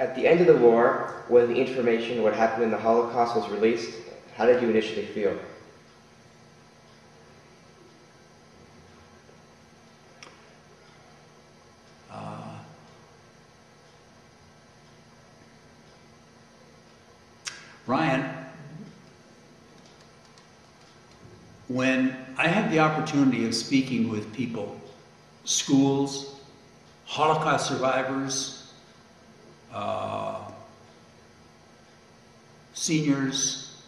At the end of the war, when the information of what happened in the Holocaust was released, how did you initially feel? Ryan, when I had the opportunity of speaking with people, schools, Holocaust survivors, seniors,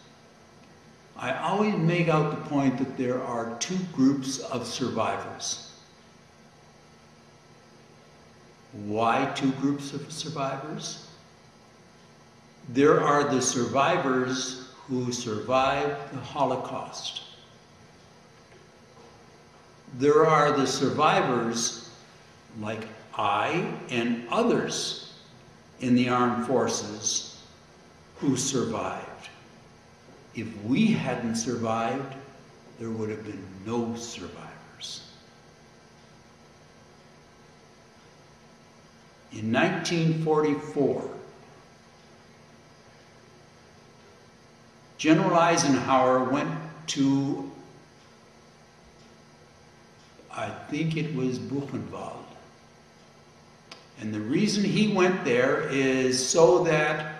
I always make out the point that there are two groups of survivors. Why two groups of survivors? There are the survivors who survived the Holocaust. There are the survivors, like I and others in the armed forces, who survived. If we hadn't survived, there would have been no survivors. In 1944, General Eisenhower went to, I think it was Buchenwald. And the reason he went there is so that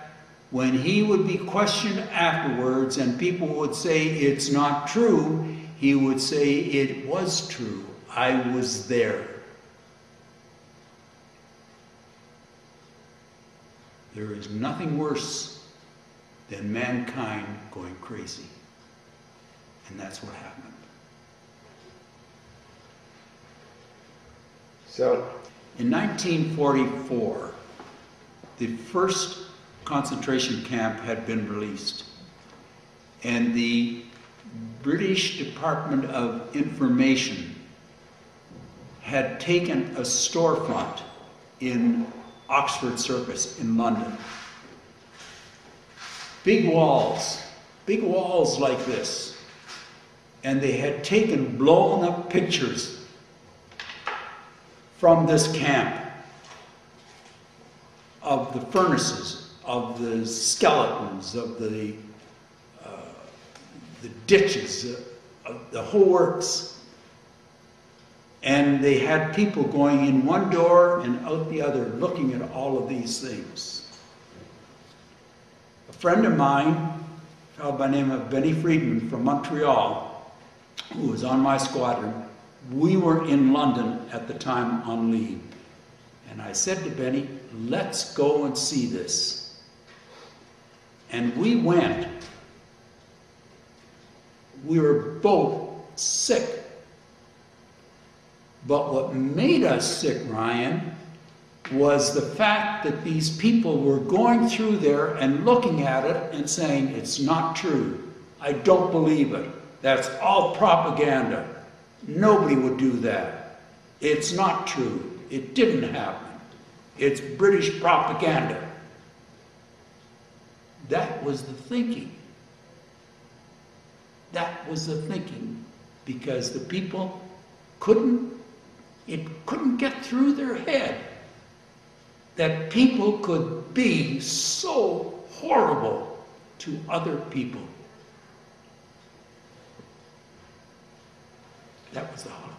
when he would be questioned afterwards and people would say it's not true, he would say it was true. I was there. There is nothing worse than mankind going crazy. And that's what happened. So, in 1944, the first concentration camp had been released. And the British Department of Information had taken a storefront in Oxford Circus in London. Big walls like this. And they had taken blown up pictures from this camp of the furnaces, of the skeletons, of the ditches, of the whole works. And they had people going in one door and out the other looking at all of these things. A friend of mine, a fellow by the name of Benny Friedman from Montreal, who was on my squadron, we were in London at the time on leave. And I said to Benny, let's go and see this. And we went. We were both sick. But what made us sick, Ryan, was the fact that these people were going through there and looking at it and saying, it's not true. I don't believe it. That's all propaganda. Nobody would do that. It's not true. It didn't happen. It's British propaganda. That was the thinking. That was the thinking. Because the people it couldn't get through their head that people could be so horrible to other people. That was the Holocaust.